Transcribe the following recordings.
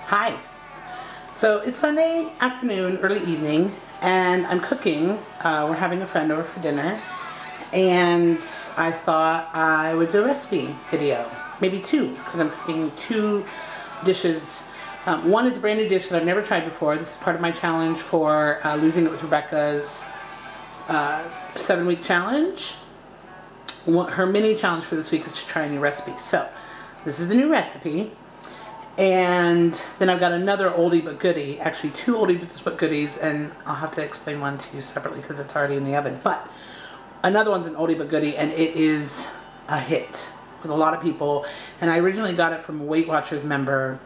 Hi. So it's Sunday afternoon, early evening, and I'm cooking. We're having a friend over for dinner, and I thought I would do a recipe video. Maybe two, because I'm cooking two dishes. One is a brand new dish that I've never tried before. This is part of my challenge for Losing It with Rebecca's 7-week challenge. Her mini challenge for this week is to try a new recipe. So this is the new recipe. And then I've got another oldie but goodie, actually two oldie but goodies, and I'll have to explain one to you separately because it's already in the oven. But another one's an oldie but goodie, and it is a hit with a lot of people. And I originally got it from a Weight Watchers member,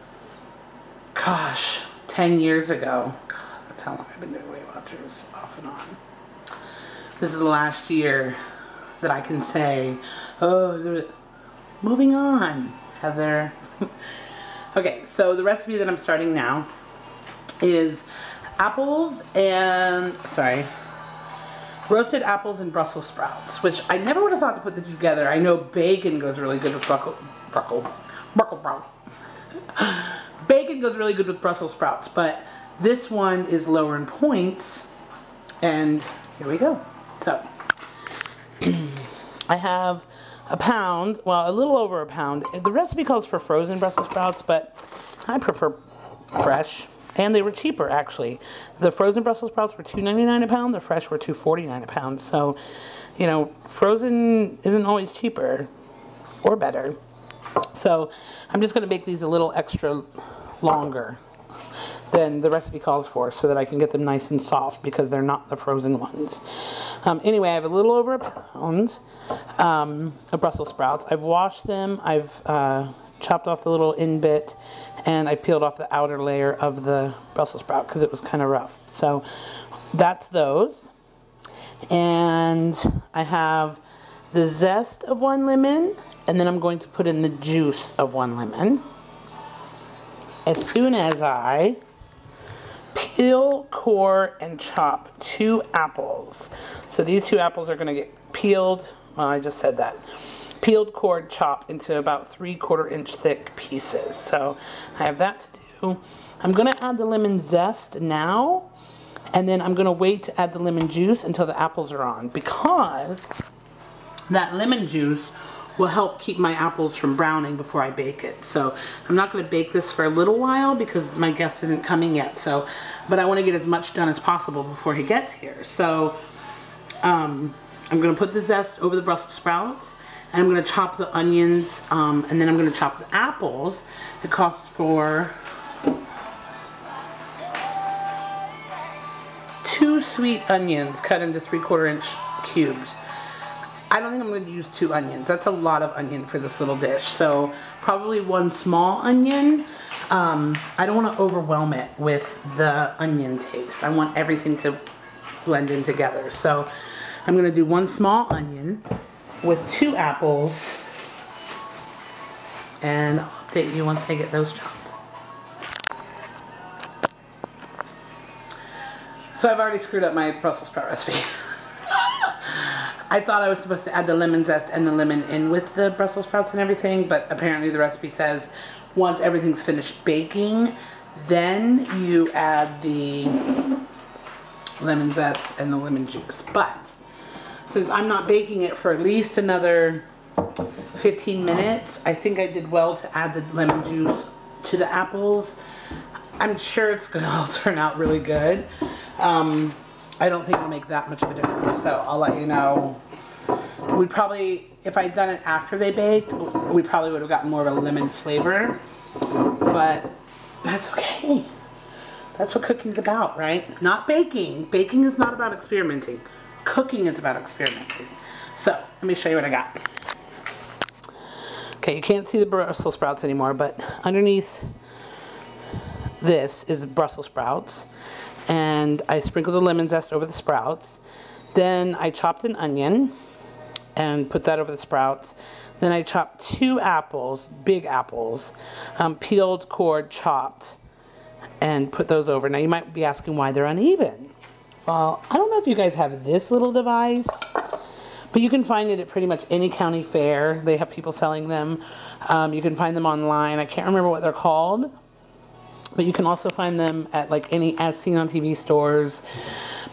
gosh, 10 years ago. God, that's how long I've been doing Weight Watchers, off and on. This is the last year that I can say, oh, moving on, Heather. Okay, so the recipe that I'm starting now is roasted apples and Brussels sprouts, which I never would have thought to put them together. I know bacon goes really good with bacon goes really good with Brussels sprouts, but this one is lower in points, and here we go. So I have a pound, well, a little over a pound. The recipe calls for frozen Brussels sprouts, but I prefer fresh, and they were cheaper, actually. The frozen Brussels sprouts were $2.99 a pound, the fresh were $2.49 a pound. So, you know, frozen isn't always cheaper or better. So I'm just going to make these a little extra longer than the recipe calls for, so that I can get them nice and soft, because they're not the frozen ones. Anyway, I have a little over a pound of Brussels sprouts. I've washed them, I've chopped off the little end bit, and I peeled off the outer layer of the Brussels sprout because it was kind of rough. So that's those. And I have the zest of 1 lemon, and then I'm going to put in the juice of 1 lemon. As soon as I peel, core, and chop 2 apples. So these 2 apples are going to get peeled. Well, I just said that. Peeled, cored, chopped into about 3/4 inch thick pieces. So I have that to do. I'm going to add the lemon zest now, and then I'm going to wait to add the lemon juice until the apples are on, because that lemon juice will help keep my apples from browning before I bake it. So I'm not going to bake this for a little while because my guest isn't coming yet. So, but I want to get as much done as possible before he gets here. So I'm going to put the zest over the Brussels sprouts, and I'm going to chop the onions, and then I'm going to chop the apples. It costs for 2 sweet onions cut into 3/4 inch cubes. I don't think I'm going to use 2 onions. That's a lot of onion for this little dish. So probably 1 small onion. I don't want to overwhelm it with the onion taste. I want everything to blend in together. So I'm going to do 1 small onion with 2 apples. And I'll update you once I get those chopped. So I've already screwed up my Brussels sprout recipe. I thought I was supposed to add the lemon zest and the lemon in with the Brussels sprouts and everything, but apparently the recipe says once everything's finished baking, then you add the lemon zest and the lemon juice. But since I'm not baking it for at least another 15 minutes, I think I did well to add the lemon juice to the apples. I'm sure it's going to all turn out really good. I don't think it'll make that much of a difference, so I'll let you know. We'd probably, if I'd done it after they baked, we probably would have gotten more of a lemon flavor, but that's okay. That's what cooking's about, right? Not baking. Baking is not about experimenting. Cooking is about experimenting. So, let me show you what I got. Okay, you can't see the Brussels sprouts anymore, but underneath this is Brussels sprouts. And I sprinkled the lemon zest over the sprouts. Then I chopped an onion and put that over the sprouts. Then I chopped 2 apples, big apples, peeled, cored, chopped, and put those over. Now you might be asking why they're uneven. Well, I don't know if you guys have this little device, but you can find it at pretty much any county fair. They have people selling them. You can find them online. I can't remember what they're called. But you can also find them at like any as seen on TV stores,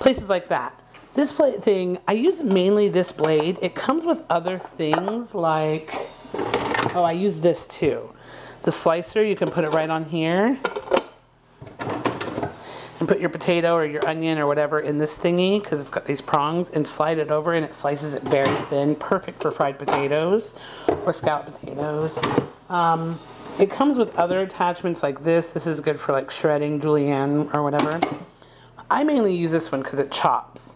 places like that. This thing, I use mainly this blade. It comes with other things like, oh, I use this too. The slicer, you can put it right on here. And put your potato or your onion or whatever in this thingy because it's got these prongs and slide it over and it slices it very thin. Perfect for fried potatoes or scalloped potatoes. It comes with other attachments like this. This is good for like shredding julienne or whatever. I mainly use this one because it chops.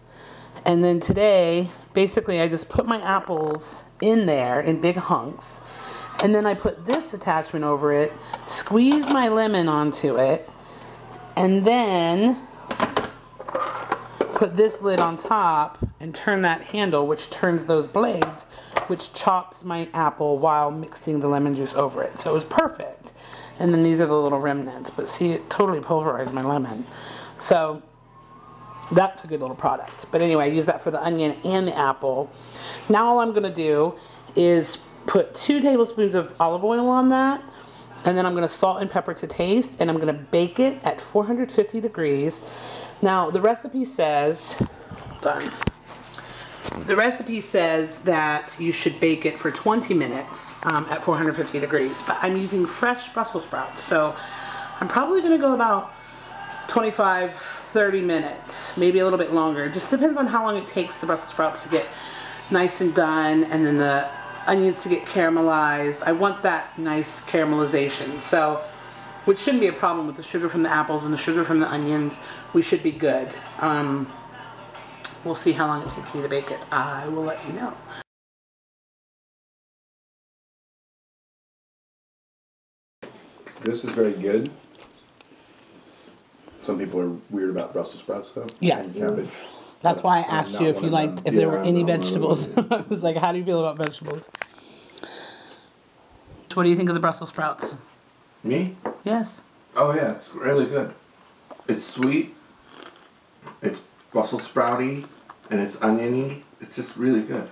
And then today, basically I just put my apples in there in big hunks. And then I put this attachment over it, squeeze my lemon onto it, and then put this lid on top and turn that handle, which turns those blades, which chops my apple while mixing the lemon juice over it. So it was perfect. And then these are the little remnants. But see, it totally pulverized my lemon. So that's a good little product. But anyway, I use that for the onion and the apple. Now all I'm going to do is put 2 tablespoons of olive oil on that. And then I'm going to salt and pepper to taste, and I'm going to bake it at 450 degrees. Now, the recipe says, hold on. The recipe says that you should bake it for 20 minutes at 450 degrees, but I'm using fresh Brussels sprouts, so I'm probably going to go about 25, 30 minutes, maybe a little bit longer. It just depends on how long it takes the Brussels sprouts to get nice and done, and then the onions to get caramelized. I want that nice caramelization. So, which shouldn't be a problem with the sugar from the apples and the sugar from the onions. We should be good. We'll see how long it takes me to bake it. I will let you know. This is very good. Some people are weird about Brussels sprouts though. Yes. And cabbage. That's why I asked you if you liked, if there were any vegetables. I was like, how do you feel about vegetables? What do you think of the Brussels sprouts? Me? Yes. Oh yeah, it's really good. It's sweet, it's Brussels sprouty, and it's oniony. It's just really good.